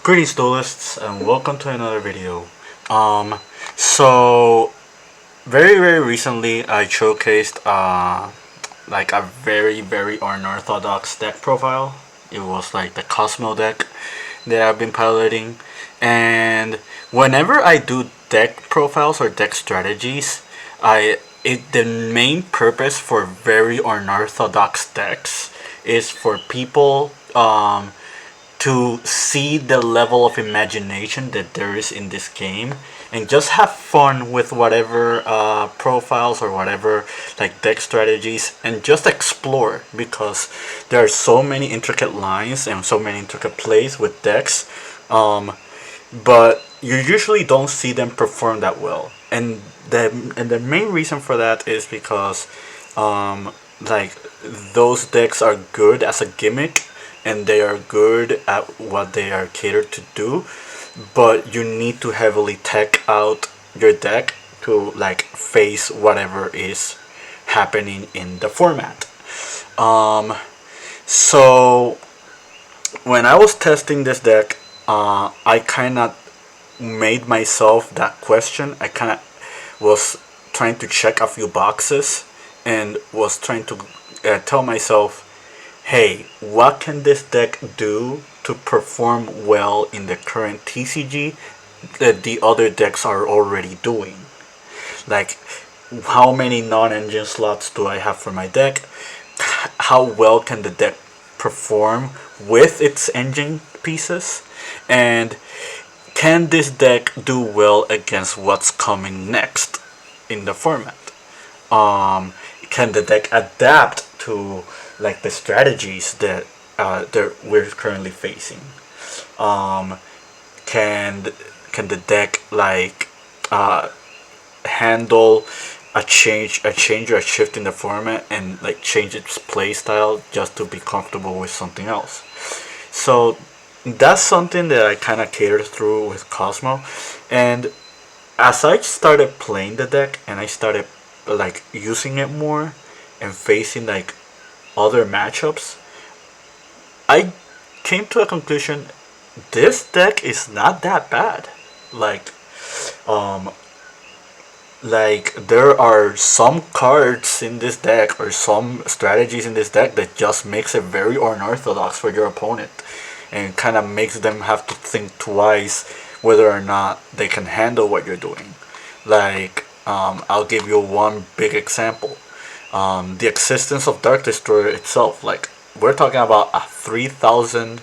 Greetings duelists and welcome to another video. So very recently I showcased like a very unorthodox deck profile. It was like the Kozmo deck that I've been piloting, and whenever I do deck profiles or deck strategies, the main purpose for very unorthodox decks is for people to see the level of imagination that there is in this game and just have fun with whatever profiles or whatever like deck strategies and just explore, because there are so many intricate lines and so many intricate plays with decks, but you usually don't see them perform that well. And the main reason for that is because like those decks are good as a gimmick and they are good at what they are catered to do, but you need to heavily tech out your deck to like face whatever is happening in the format. So when I was testing this deck, I kind of made myself that question. I kind of was trying to check a few boxes and was trying to tell myself, hey, what can this deck do to perform well in the current TCG that the other decks are already doing? Like, how many non-engine slots do I have for my deck? How well can the deck perform with its engine pieces? And can this deck do well against what's coming next in the format? Can the deck adapt to like the strategies that we're currently facing? Can can the deck like handle a change or a shift in the format and like change its play style just to be comfortable with something else? So that's something that I kind of catered through with Kozmo, and as I started playing the deck and I started like using it more and facing like other matchups, I came to a conclusion: this deck is not that bad. Like, um, like there are some cards in this deck or some strategies in this deck that just makes it very unorthodox for your opponent and kind of makes them have to think twice whether or not they can handle what you're doing. Like, I'll give you one big example. The existence of Dark Destroyer itself. Like, we're talking about a 3,000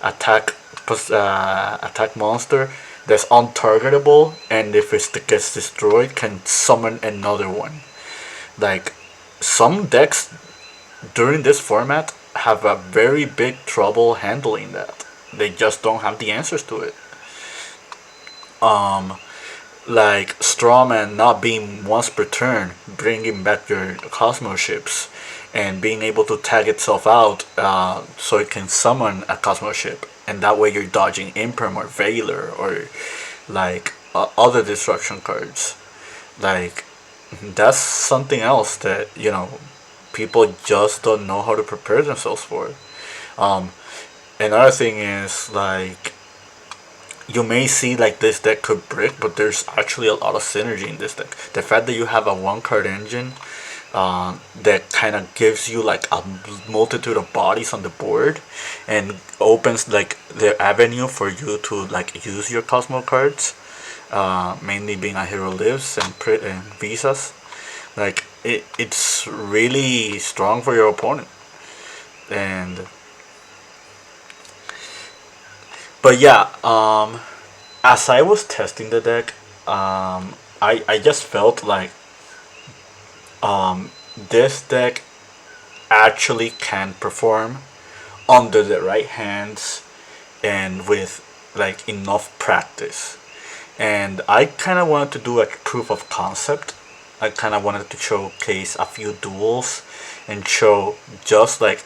attack attack monster that's untargetable, and if it gets destroyed, can summon another one. Like, some decks during this format have a very big trouble handling that. They just don't have the answers to it. Um, like Strawman not being once per turn, bringing back your Cosmo ships, and being able to tag itself out so it can summon a Cosmo ship, and that way you're dodging Imperm or Veiler or like other destruction cards. Like, that's something else that people just don't know how to prepare themselves for. Um, Another thing is like you may see like this deck could brick, but there's actually a lot of synergy in this deck. The fact that you have a one card engine that kind of gives you like a multitude of bodies on the board and opens like the avenue for you to like use your Cosmo cards, mainly being a Hero Lives and Visas. Like it's really strong for your opponent. And but yeah, as I was testing the deck, I just felt like this deck actually can perform under the right hands and with like enough practice. And I kind of wanted to do a proof of concept. I kind of wanted to showcase a few duels and show just like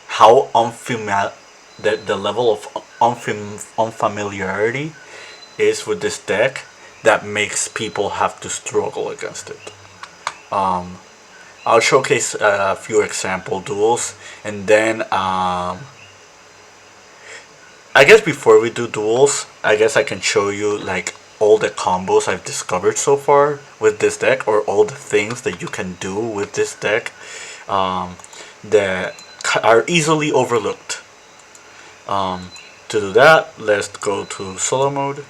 how unfamiliar the level of unfamiliarity is with this deck that makes people have to struggle against it. Um, I'll showcase a few example duels, and then I guess before we do duels, I guess I can show you like all the combos I've discovered so far with this deck, or all the things that you can do with this deck that are easily overlooked. To do that, let's go to solo mode.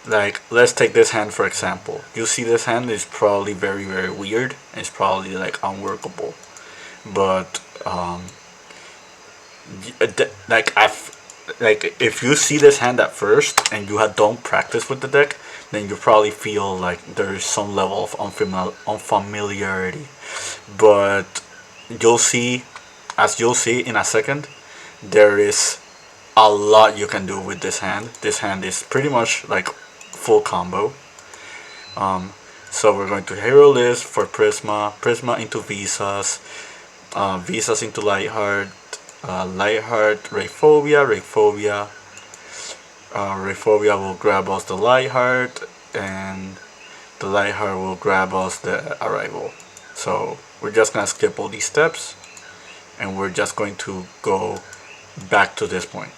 Like, let's take this hand for example. You see this hand is probably very, very weird. It's probably like unworkable. But like if you see this hand at first and you don't practice with the deck, then you probably feel like there is some level of unfamiliarity. But you'll see, as you'll see in a second, there is a lot you can do with this hand. This hand is pretty much like full combo. So we're going to hero list for Prisma, Prisma into Visas, Visas into Lightheart, Lightheart, Rayphobia, Rayphobia. Rayphobia will grab us the Lightheart, and the Lightheart will grab us the Arrival. So we're just gonna skip all these steps, and we're just going to go back to this point.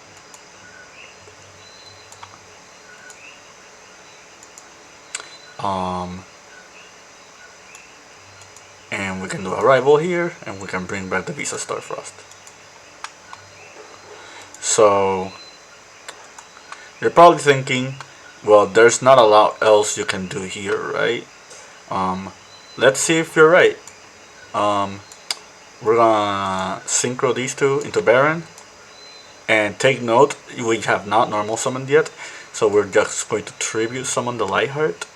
And we can do Arrival here, and we can bring back the Visa Starfrost. So you're probably thinking, well, there's not a lot else you can do here, right? Let's see if you're right. We're gonna synchro these two into Baron, and take note, we have not normal summoned yet, so we're just going to tribute summon the Lightheart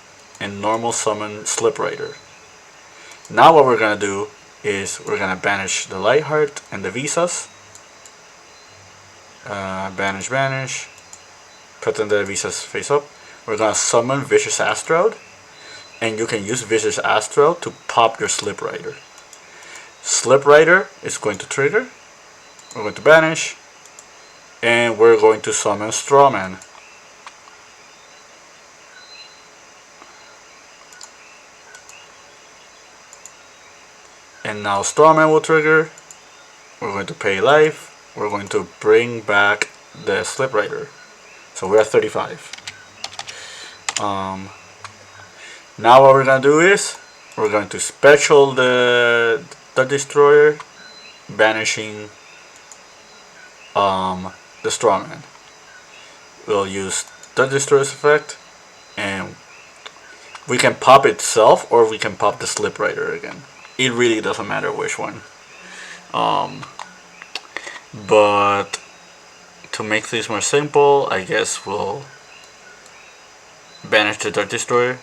and normal summon Slip Rider. Now what we're gonna do is we're gonna banish the Lightheart and the Visas. Banish. Pretend the Visas face up. We're gonna summon Vicious Astrode, and you can use Vicious Astrode to pop your Slip Rider. Slip Rider is going to trigger. We're going to banish, and we're going to summon Strawman. And now Strawman will trigger. We're going to pay life. We're going to bring back the Slip Rider. So we're at 35. Now what we're going to do is we're going to special the Destroyer, banishing the Strawman. We'll use the Destroyer's effect, and we can pop itself or we can pop the Slip Rider again. It really doesn't matter which one. But to make things more simple, I guess we'll banish the Dark Destroyer,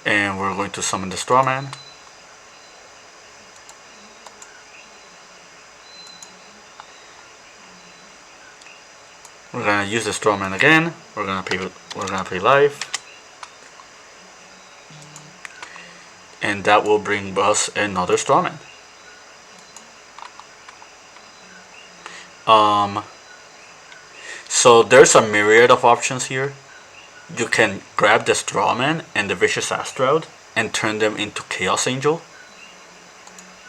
and we're going to summon the Strawman. We're gonna use the Strawman again. We're gonna pay life, and that will bring us another Strawman. So there's a myriad of options here. You can grab the Strawman and the Vicious Astrode and turn them into Chaos Angel.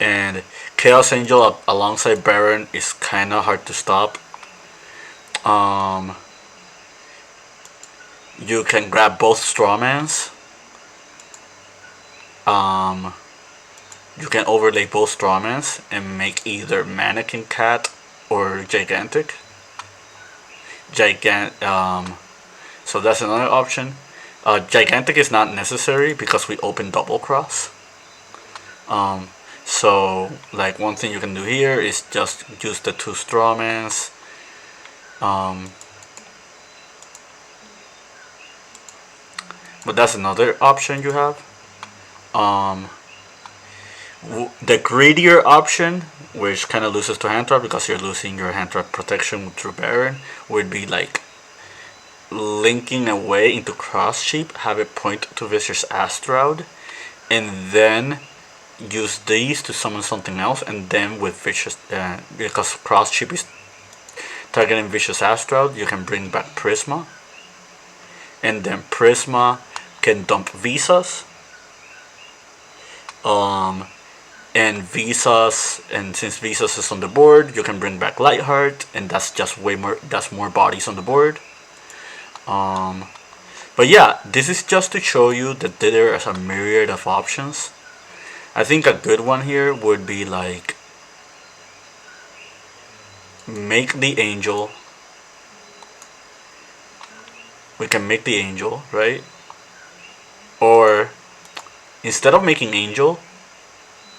And Chaos Angel alongside Baron is kinda hard to stop. You can grab both Strawmans. You can overlay both Strawmans and make either Mannequin Cat or Gigantic. So that's another option. Gigantic is not necessary because we open Double Cross. So like one thing you can do here is just use the two Strawmans. But that's another option you have. The greedier option, which kind of loses to hand trap because you're losing your hand trap protection through Baron, would be like linking away into Cross Sheep, have it point to Vicious Astrode, and then use these to summon something else, and then with Vicious, because Cross Sheep is targeting Vicious Astrode, you can bring back Prisma, and then Prisma can dump Visas, And Visas, and since Visas is on the board, you can bring back Lightheart, and that's just way more. That's more bodies on the board. But yeah, this is just to show you that there is a myriad of options. I think a good one here would be like make the angel. We can make the angel, right? Or instead of making angel,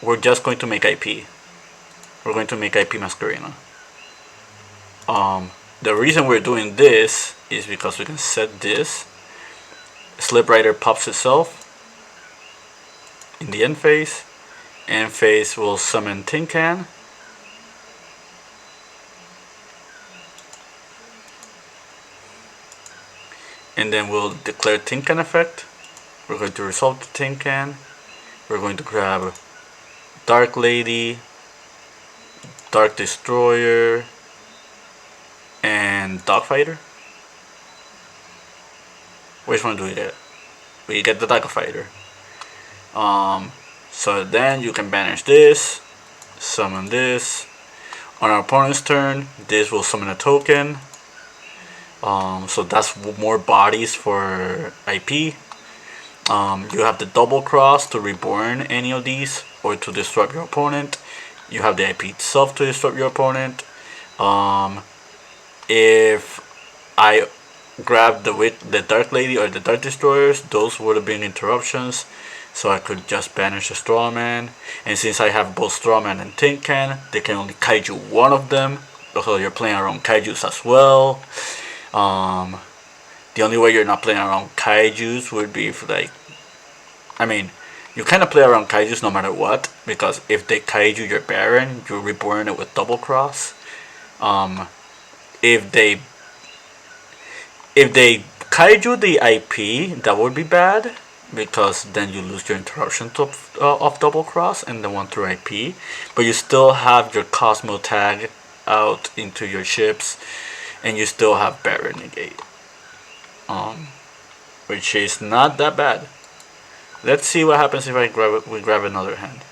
we're just going to make IP. We're going to make IP Masquerena. The reason we're doing this is because we can set this. Slip Rider pops itself in the end phase. End phase will summon Tin-Can. And then we'll declare Tin-Can effect. We're going to resolve the Tin-Can. We're going to grab Dark Lady, Dark Destroyer, and Dogfighter. Which one do we get? We get the Dogfighter. So then you can banish this, summon this. On our opponent's turn, this will summon a token. So that's more bodies for IP. You have the double cross to reborn any of these or to disrupt your opponent. You have the IP itself to disrupt your opponent. If I grabbed the Dark Lady or the Dark Destroyers, those would have been interruptions. So I could just banish the Strawman. And since I have both Strawman and Tin-Can, they can only kaiju one of them. So you're playing around kaijus as well. The only way you're not playing around kaijus would be if you kind of play around kaijus no matter what, because if they kaiju your Baron, you reborn it with double cross. If they kaiju the IP, that would be bad, because then you lose your interruption of double cross and the one through IP, but you still have your Kozmo tag out into your ships, and you still have Baron negate, which is not that bad. Let's see what happens if we grab another hand.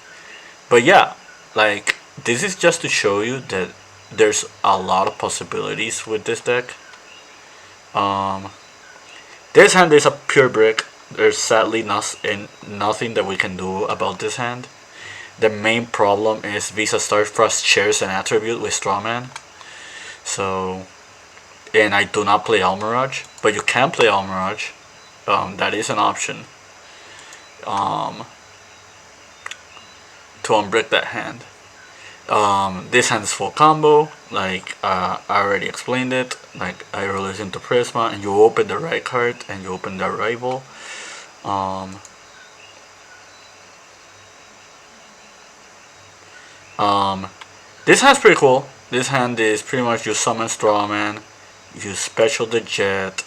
But yeah, like, this is just to show you that there's a lot of possibilities with this deck. This hand is a pure brick. There's sadly nothing that we can do about this hand. The main problem is Visa Starfrost shares an attribute with Strawman. So, and I do not play Almirage, but you can play Almirage. That is an option. To unbrick that hand. This hand is full combo. Like I already explained it. Like I release into Prisma, and you open the right card, and you open the rival. This hand's pretty cool. This hand is pretty much you summon Strawman, you special the Jet.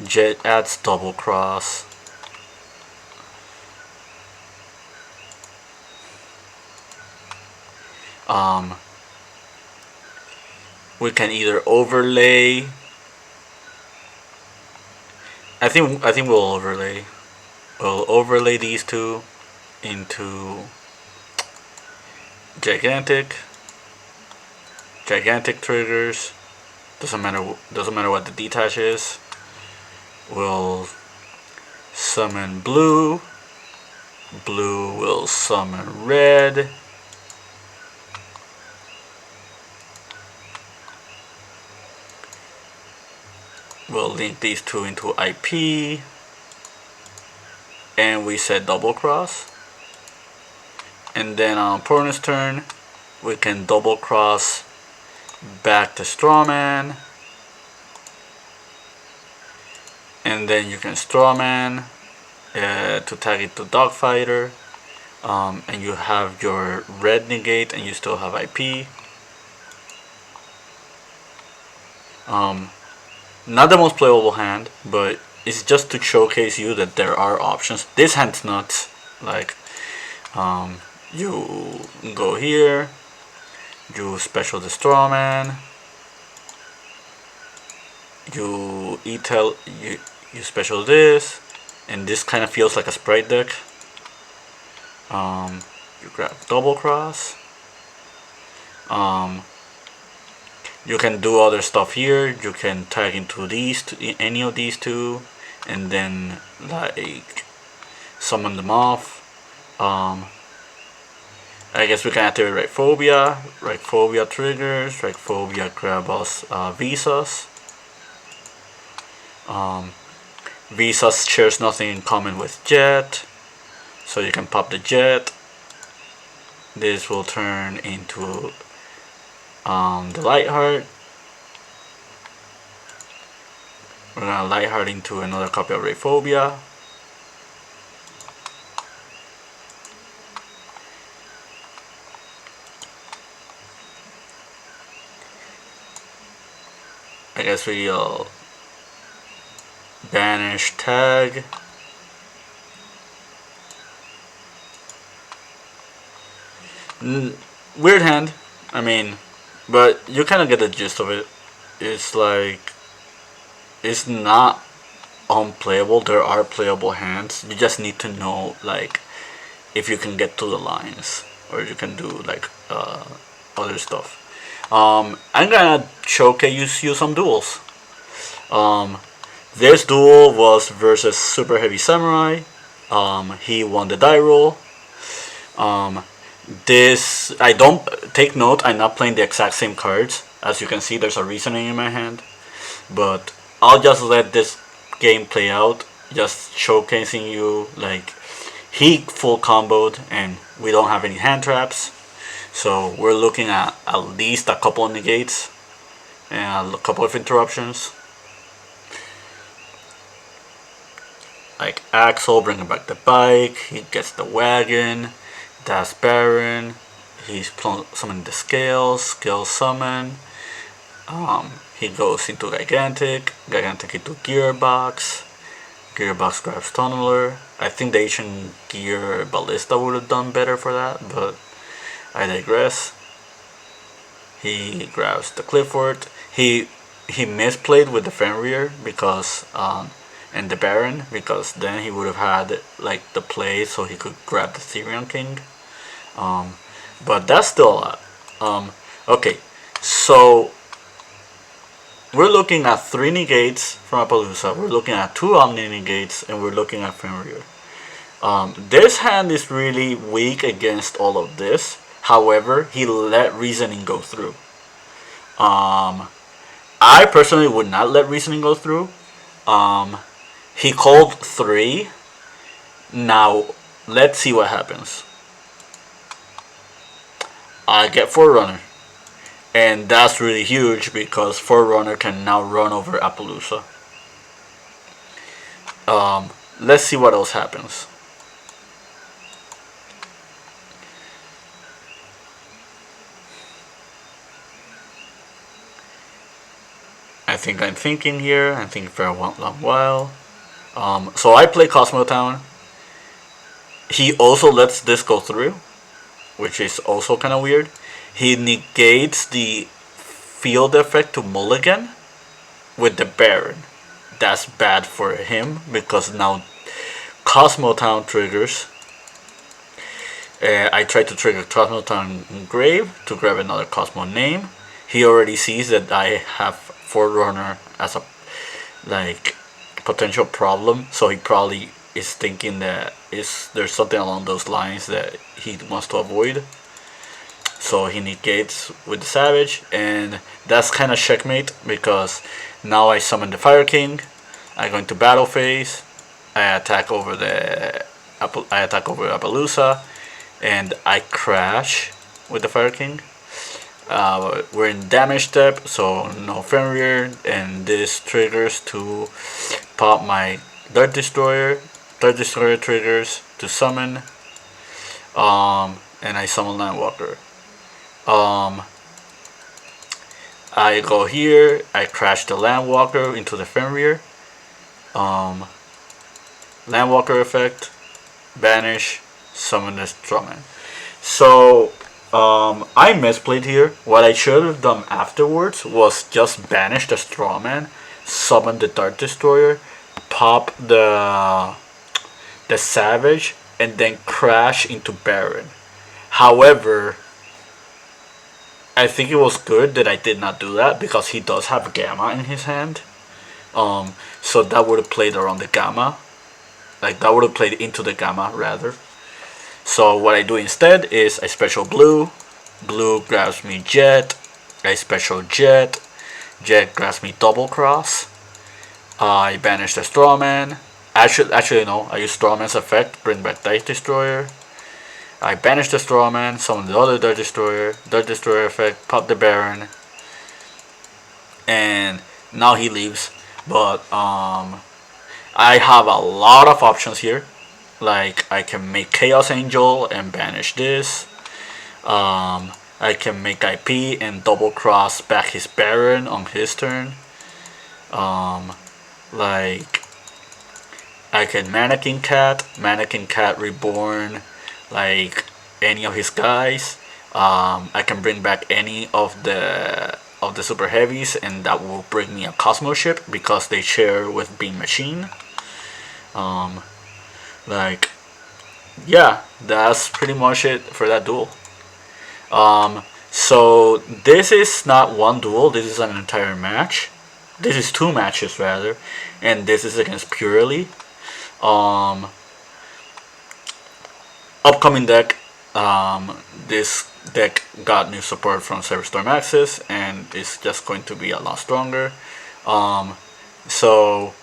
Jet adds double cross. We can either overlay. I think we'll overlay. We'll overlay these two into gigantic triggers. Doesn't matter what the detach is. We'll summon blue. Blue will summon red. We'll link these two into IP, and we set double cross. And then on opponent's turn, we can double cross back to Strawman, and then you can Strawman to tag it to Dogfighter, and you have your red negate, and you still have IP. Not the most playable hand, but it's just to showcase you that there are options. This hand's nuts. Like, you go here, you special the Strawman, you you special this, and this kind of feels like a sprite deck. You grab double cross. You can do other stuff here. You can tag into any of these two, and then like summon them off. I guess we can activate Phobia. Phobia triggers. Phobia grab us visas. Visas shares nothing in common with Jet, so you can pop the Jet. This will turn into the Lightheart. We're gonna Lightheart into another copy of Phobia. I guess we'll banish tag. Weird hand, I mean, but you kind of get the gist of it. It's like, it's not unplayable. There are playable hands. You just need to know like if you can get to the lines, or you can do like other stuff. I'm gonna showcase you some duels. This duel was versus Superheavy Samurai. He won the die roll. This, I don't take note, I'm not playing the exact same cards. As you can see, there's a reasoning in my hand, but I'll just let this game play out, just showcasing you like he full comboed and we don't have any hand traps. So we're looking at least a couple of negates and a couple of interruptions. Like Axel bringing back the bike, he gets the wagon, that's Baron, he's summoning the scale summon. He goes into Gigantic into Gearbox grabs Tunneler. I think the Asian Gear Ballista would have done better for that, but I digress. He grabs the Clifford. He misplayed with the Fenrir because and the Baron, because then he would have had like the play so he could grab the Therion King. But that's still a lot. Okay, so we're looking at 3 negates from Appaloosa, we're looking at 2 Omni negates, and we're looking at Fenrir. This hand is really weak against all of this. However, he let Reasoning go through. I personally would not let Reasoning go through. He called 3. Now, let's see what happens. I get Forerunner. And that's really huge because Forerunner can now run over Appaloosa. Let's see what else happens. I think I'm thinking here. I'm thinking for a long while. So I play Kozmo Town. He also lets this go through, which is also kind of weird. He negates the field effect to Mulligan with the Baron. That's bad for him because now Kozmo Town triggers. I try to trigger Kozmo Town Grave to grab another Kozmo name. He already sees that I have Forerunner as a like potential problem, so he probably is thinking that there's something along those lines that he wants to avoid. So he negates with the Savage, and that's kind of checkmate because now I summon the Fire King. I go into battle phase. I attack over Appaloosa, and I crash with the Fire King. We're in damage step, so no Fenrir, and this triggers to pop my Dart Destroyer. Dart Destroyer triggers to summon, and I summon Landwalker. I go here, I crash the Landwalker into the Fenrir. Landwalker effect, banish, summon the Strawman. So I misplayed here. What I should have done afterwards was just banish the Strawman, summon the Dart Destroyer, pop the Savage, and then crash into Baron. However, I think it was good that I did not do that because he does have Gamma in his hand. So that would have played around the Gamma. Like, that would have played into the Gamma, rather. So what I do instead is I special Blue. Blue grabs me Jet. I special Jet. Jet grabs me Double Cross. I banish the Strawman. Actually no, I use Strawman's effect, bring back Dice Destroyer. I banish the Strawman, summon the other Dice Destroyer effect, pop the Baron, and now he leaves. But I have a lot of options here. Like, I can make Chaos Angel and banish this. I can make IP and double cross back his Baron on his turn. Like, I can Mannequin Cat Reborn, like any of his guys. I can bring back any of the super heavies, and that will bring me a Kozmo ship because they share with Beam Machine. Like, yeah, that's pretty much it for that duel. So this is not one duel. This is an entire match. This is 2 matches rather, and this is against Purrely. Upcoming deck. This deck got new support from Cyberstorm Access, and it's just going to be a lot stronger. So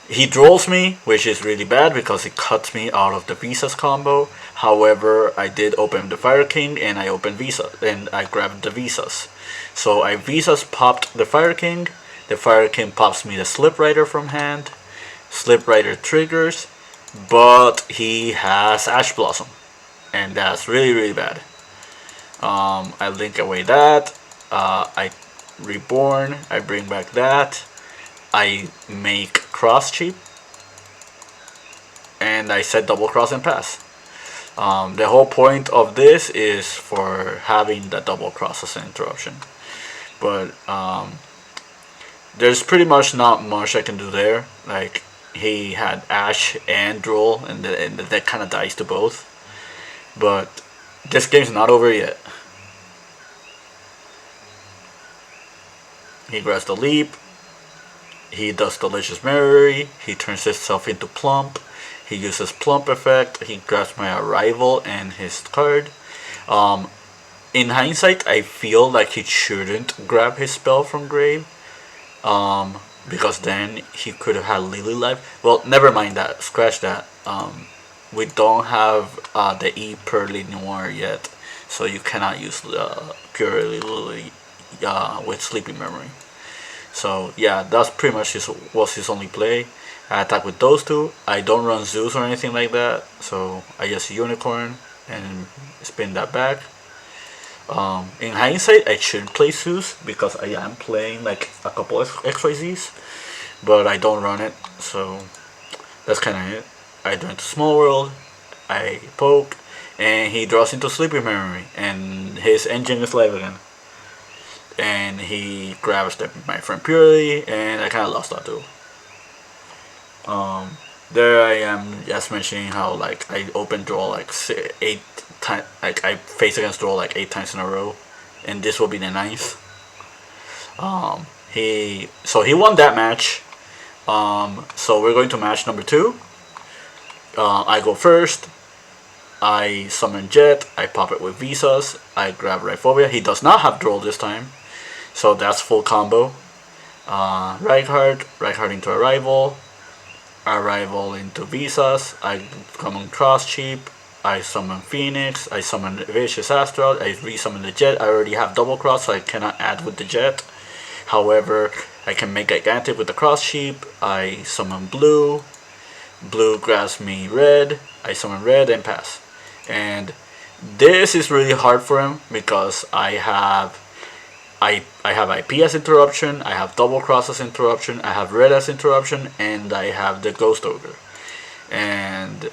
he draws me, which is really bad because it cuts me out of the Visas combo. However, I did open the Fire King and I opened Visa and I grabbed the Visas. So I Visas popped the Fire King. The Fire King pops me the Slip Rider from hand. Slip Rider triggers, but he has Ash Blossom, and that's really bad. I link away that. I Reborn. I bring back that. I make Cross cheap, and I set Double Cross and pass. The whole point of this is for having the Double Cross as an interruption, but there's pretty much not much I can do there. Like, he had Ash and Duel, and the deck kind of dies to both. But this game's not over yet. He grabs the Leap. He does Delicious Memory. He turns himself into Plump. He uses Plump effect. He grabs my Arrival and his card. In hindsight, I feel like he shouldn't grab his spell from grave. Because then he could have had Lily Life. Well, never mind that. Scratch that. We don't have the Purrely Noir yet, so you cannot use Purrely Lily with Sleeping Memory. So yeah, that's pretty much was his only play. I attack with those two. I don't run Zeus or anything like that, so I just Unicorn and spin that back. In hindsight, I should play Zeus because I am playing like a couple of XYZs, but I don't run it, so that's kind of it. I draw into Small World, I poke, and he draws into Sleeping Memory, and his engine is live again. And he grabs my friend Purrely, and I kind of lost that too. There I am just mentioning how like I open draw like 8 times, like I face against draw like 8 times in a row, and this will be the 9th. He won that match. So we're going to match number 2. I go first. I summon Jet. I pop it with Visas. I grab Rhyphobia. He does not have draw this time, so that's full combo. Reinhardt into Arrival into Visas. I summon Cross Cheap. I summon Phoenix. I summon Vicious Astral. I resummon the Jet. I already have Double Cross, so I cannot add with the Jet. However, I can make Gigantic with the Cross Cheap. I summon Blue. Blue grabs me Red. I summon Red and pass. And this is really hard for him because I have IP as interruption, I have Double Cross as interruption, I have Red as interruption, and I have the Ghost Ogre. And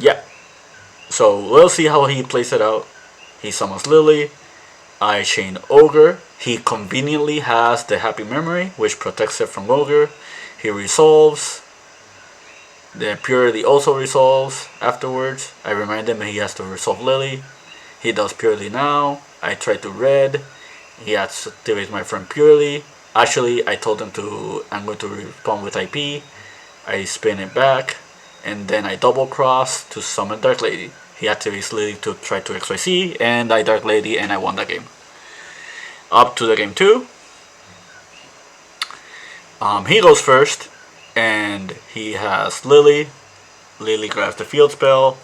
yeah. So we'll see how he plays it out. He summons Lily. I chain Ogre. He conveniently has the Happy Memory, which protects it from Ogre. He resolves. Then Purrely also resolves afterwards. I remind him he has to resolve Lily. He does Purrely now. I try to red. He activates my friend Purrely. Actually, I told him I'm going to respond with IP. I spin it back, and then I double cross to summon Dark Lady. He activates Lily to try to XYZ, and I Dark Lady, and I won that game. Up to the game 2. He goes first, and he has Lily. Lily grabs the field spell.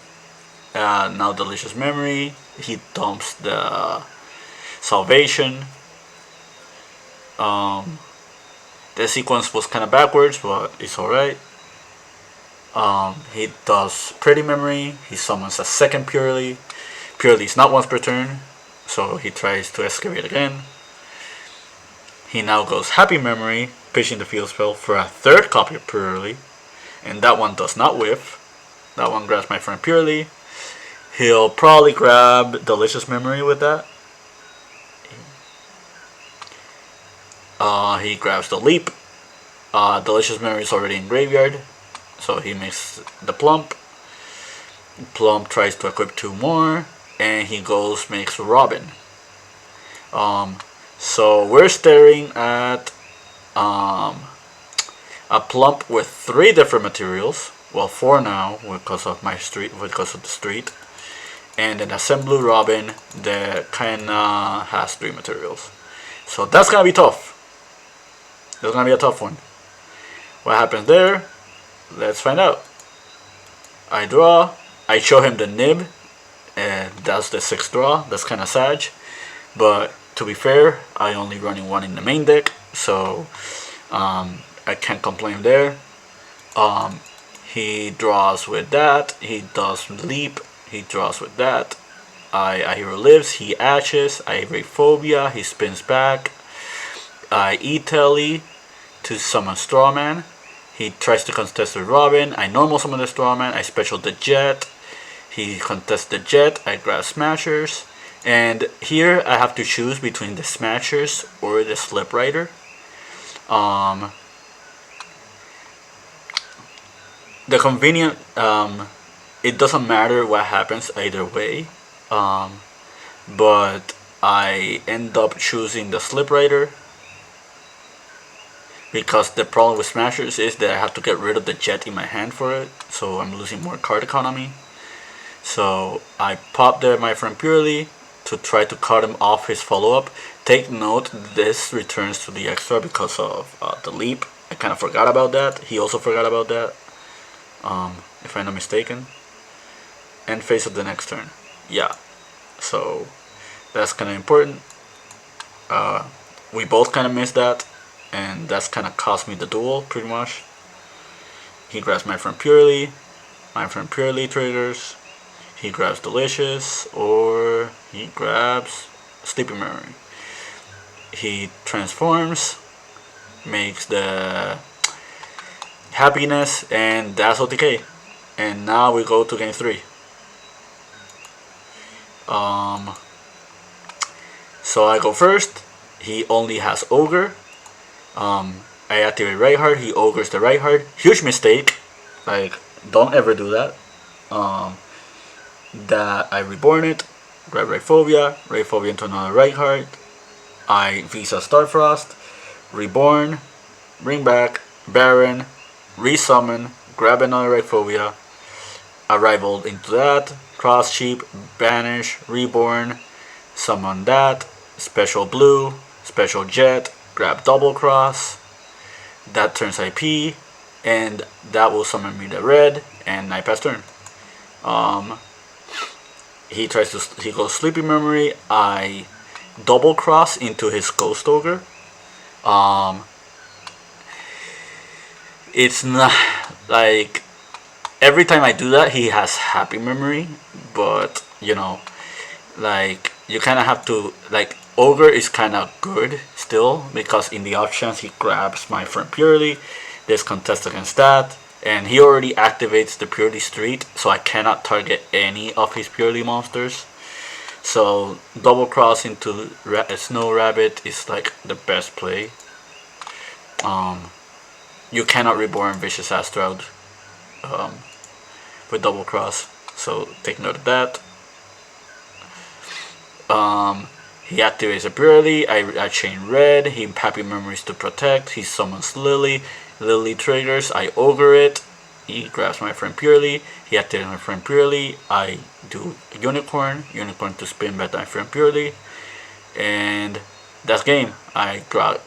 Now Delicious Memory. He dumps the Salvation. The sequence was kind of backwards, but it's alright. He does Pretty Memory. He summons a second Purrely. Purrely is not once per turn, so he tries to excavate again. He now goes Happy Memory, pitching the field spell for a third copy of Purrely, and that one does not whiff. That one grabs my friend Purrely. He'll probably grab Delicious Memory with that. He grabs the Leap. Delicious Memory is already in graveyard, so he makes the Plump. Plump tries to equip 2 more, and he makes Robin. So we're staring at a Plump with 3 different materials. Well, 4 now because of the street, and an Assembly Robin that kinda has 3 materials. So that's gonna be tough. That's gonna be a tough one. What happens there? Let's find out. I draw. I show him the nib, and that's the 6th draw. That's kind of sad, but to be fair, I only running 1 in the main deck, so I can't complain there. He draws with that. He does Leap. He draws with that. I Hero Lives. He Ashes. I Rayphobia. He spins back. I E-Telly to summon Strawman. He tries to contest with Robin. I normal summon the Strawman. I special the Jet. He contests the Jet. I grab Smashers. And here I have to choose between the Smashers or the Slip Rider. The convenient, it doesn't matter what happens either way. But I end up choosing the Slip Rider, because the problem with Smashers is that I have to get rid of the Jet in my hand for it, so I'm losing more card economy. So I pop there my friend Purrely to try to cut him off his follow-up. Take note, this returns to the extra because of the Leap. I kind of forgot about that. He also forgot about that, if I'm not mistaken. And face of the next turn. Yeah, so that's kind of important. We both kind of missed that, and that's kind of cost me the duel, pretty much. He grabs my friend Purrely. My friend Purrely triggers. He grabs Delicious, or he grabs Sleepy Memory. He transforms, makes the Happiness, and that's OTK. And now we go to game 3. So I go first. He only has Ogre. I activate Right Heart. He ogres the Right Heart. Huge mistake. Like, don't ever do that. That I reborn it. Grab Rayphobia into another Right Heart. I Visa Starfrost. Reborn. Bring back. Baron. Resummon. Grab another Rayphobia. Arrival into that. Cross Cheap. Banish. Reborn. Summon that. Special Blue. Special Jet. Grab Double Cross. That turns IP. And that will summon me the red. And I pass turn. He goes Sleepy Memory. I double cross into his Ghost Ogre. It's not like every time I do that he has Happy Memory, but you know, like you kind of have to, like, Ogre is kind of good still, because in the off chance he grabs my friend Purrely, there's contest against that. And he already activates the Purrely Street, so I cannot target any of his Purrely monsters. So double cross into Snow Rabbit is like the best play. You cannot reborn Vicious Astrode. double cross. So take note of that. He activates a Purrely. I chain red. He Happy Memories to protect. He summons Lily. Lily triggers. I over it. He grabs my friend Purrely. He activates my friend Purrely. I do Unicorn. Unicorn to spin back my friend Purrely. And that's game. I draw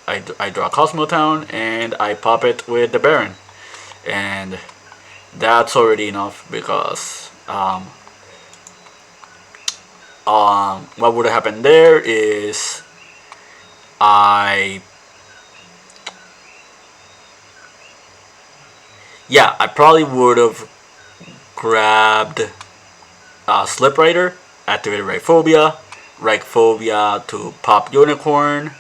Kozmo Town and I pop it with the Baron. And that's already enough because what would have happened there is I probably would have grabbed Slip Rider, activated Reichphobia to pop Unicorn,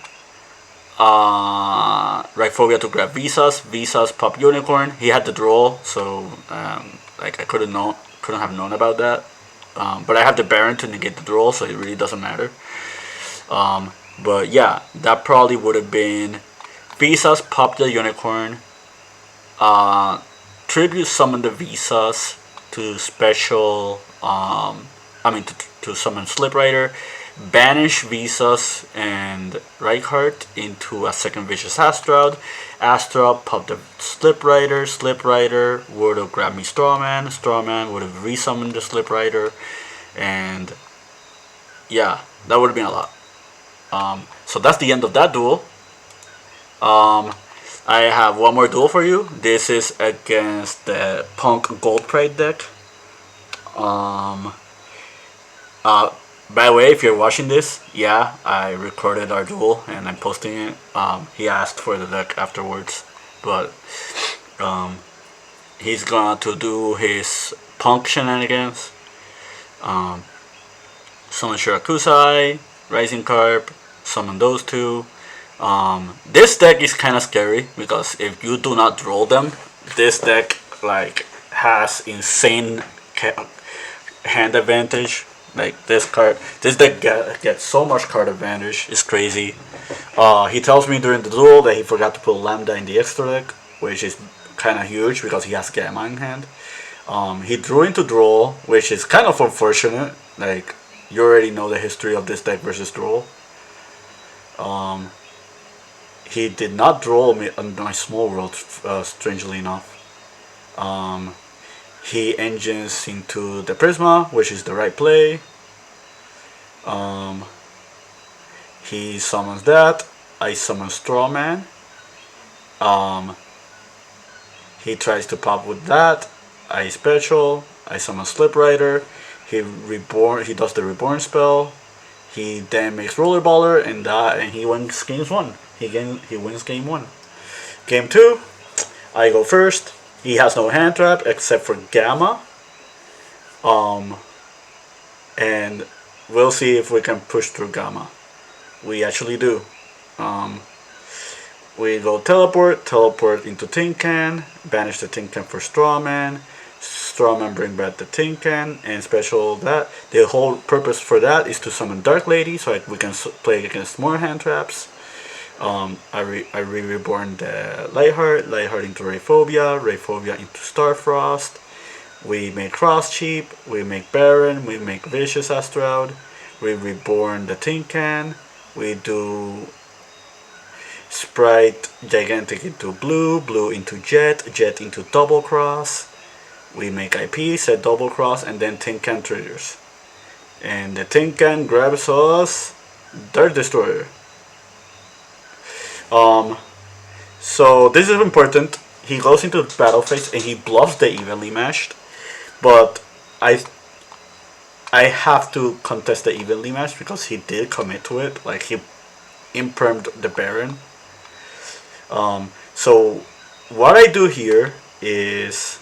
Reichphobia to grab Visas pop Unicorn. He had the draw, so I couldn't have known about that. But I have the Baron to negate the draw, so it really doesn't matter. But yeah, that probably would have been Visas pop the Unicorn, tribute summon the Visas to special, to summon Slip Rider, banish Visas and Reinhardt into a second Vicious Astrad. Astrad pop the Slip Rider would have grabbed me Strawman would have resummoned the Slip Rider, and yeah, that would have been a lot. So that's the end of that duel. I have one more duel for you. This is against the P.U.N.K Gold Pride deck. By the way, if you're watching this, yeah, I recorded our duel and I'm posting it. He asked for the deck afterwards, but he's going to do his P.U.N.K shenanigans. Summon Shirakusai, Rising Carp, summon those two. This deck is kind of scary because if you do not draw them, this deck has insane hand advantage. This deck gets so much card advantage. It's crazy. He tells me during the duel that he forgot to put Lambda in the extra deck, which is kind of huge because he has Gamma in hand. He drew into draw, which is kind of unfortunate. You already know the history of this deck versus draw. He did not draw me on my small world, strangely enough. He engines into the Prisma, which is the right play. He summons that. I summon Strawman. He tries to pop with that. I special. I summon Slip Rider. He does the Reborn spell. He then makes Rollerballer and he wins game 1. He wins game 1. Game 2, I go first. He has no hand trap except for Gamma. And we'll see if we can push through Gamma. We actually do. We go teleport into Tin Can, banish the Tin Can for Strawman. Strawman bring back the Tin Can, and special that. The whole purpose for that is to summon Dark Lady so we can play against more hand traps. I reborn the Lightheart into Rayphobia into Starfrost. We make Cross Cheap, we make Baron, we make Vicious Astrad, we reborn the Tin Can, we do Sprite Gigantic into Blue into Jet into Double Cross. We make IP, set Double Cross, and then Tin Can triggers. And the Tin Can grabs us Dirt Destroyer. So this is important. He goes into the battle phase and he bluffs the evenly matched, but I have to contest the evenly matched because he did commit to it. He impermed the Baron. So what I do here is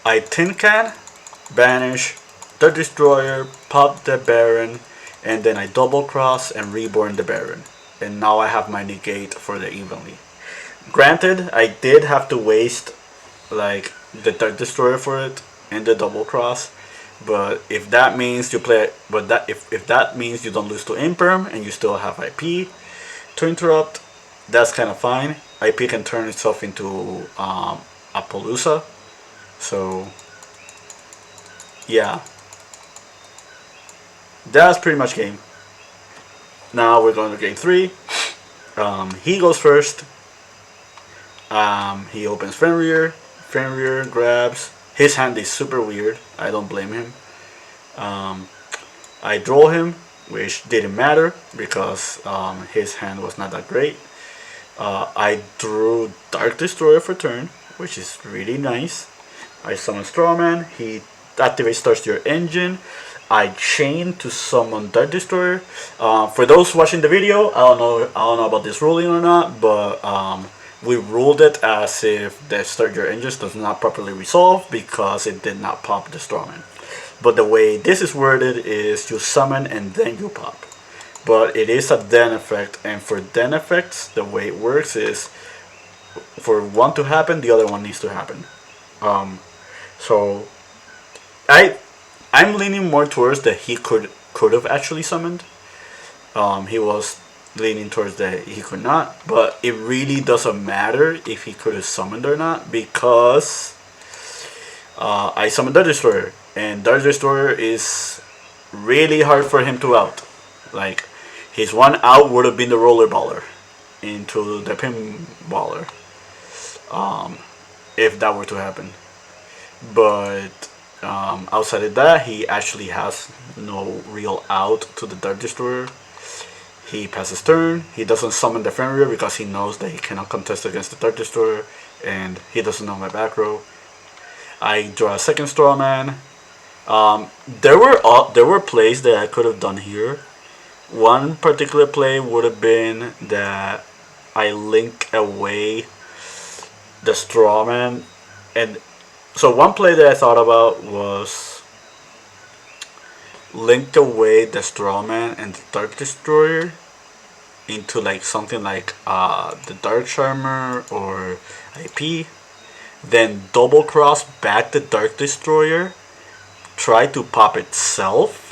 I Tin Can, banish the Destroyer, pop the Baron, and then I double cross and reborn the Baron. And now I have my negate for the evenly. Granted, I did have to waste the Dark Destroyer for it and the double cross, but if that means you play, if that means you don't lose to Imperm and you still have IP to interrupt, that's kind of fine. IP can turn itself into a Palooza. So yeah, that's pretty much game. Now we're going to game 3. He goes first. He opens Fenrir. Fenrir grabs. His hand is super weird. I don't blame him. I draw him, which didn't matter because his hand was not that great. I drew Dark Destroyer for turn, which is really nice. I summon Strawman. He activates Starts Your Engine. I chain to summon Dark Destroyer. For those watching the video, I don't know about this ruling or not, but we ruled it as if the Start Your Engine does not properly resolve because it did not pop the Strawman. But the way this is worded is you summon and then you pop. But it is a den effect, and for den effects, the way it works is for one to happen, the other one needs to happen. So I'm leaning more towards that he could have actually summoned. He was leaning towards that he could not, but it really doesn't matter if he could have summoned or not because I summoned Dark Destroyer, and Dark Destroyer is really hard for him to out. Like, his one out would have been the Roller Baller into the Pinballer, if that were to happen. But outside of that, he actually has no real out to the Dark Destroyer. He passes turn. He doesn't summon the Fenrir because he knows that he cannot contest against the Dark Destroyer, and he doesn't know my back row. I draw a second Strawman. There were plays that I could have done here. One particular play would have been that I link away the Strawman, and so one play that I thought about was link away the Strawman and the Dark Destroyer into like something like the Dark Charmer or IP, then double cross back the Dark Destroyer, try to pop itself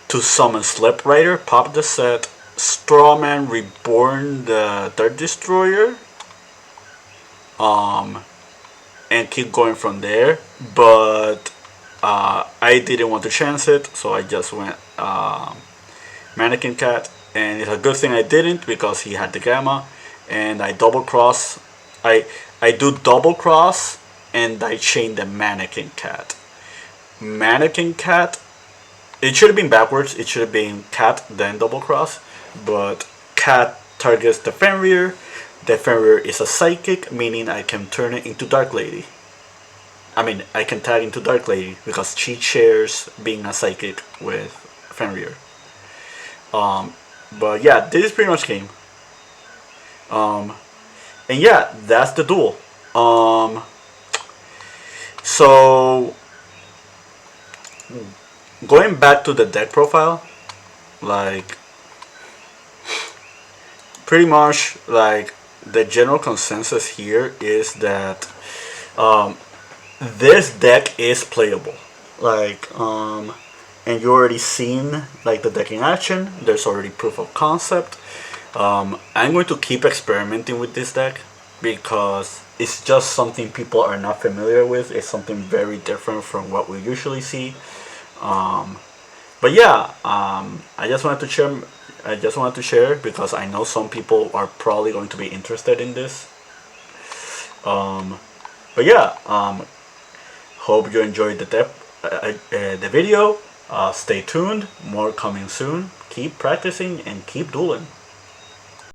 to summon Slip Rider, pop the set, Strawman reborn the Dark Destroyer, and keep going from there. But I didn't want to chance it, so I just went Mannequin Cat, and it's a good thing I didn't because he had the Gamma, and I double cross. I do double cross, and I chain the Mannequin Cat. Mannequin Cat. It should have been backwards. It should have been Cat then double cross, but Cat targets the Fenrir. The Fenrir is a psychic, meaning I can turn it into Dark Lady. I can tag into Dark Lady because she shares being a psychic with Fenrir. But yeah, this is pretty much game. And yeah, that's the duel. So going back to the deck profile, like pretty much like the general consensus here is that this deck is playable. Like and you already seen like the deck in action. There's already proof of concept. I'm going to keep experimenting with this deck because it's just something people are not familiar with. It's something very different from what we usually see. But yeah, I just wanted to share because I know some people are probably going to be interested in this. But yeah, hope you enjoyed the video. Stay tuned, more coming soon. Keep practicing and keep dueling.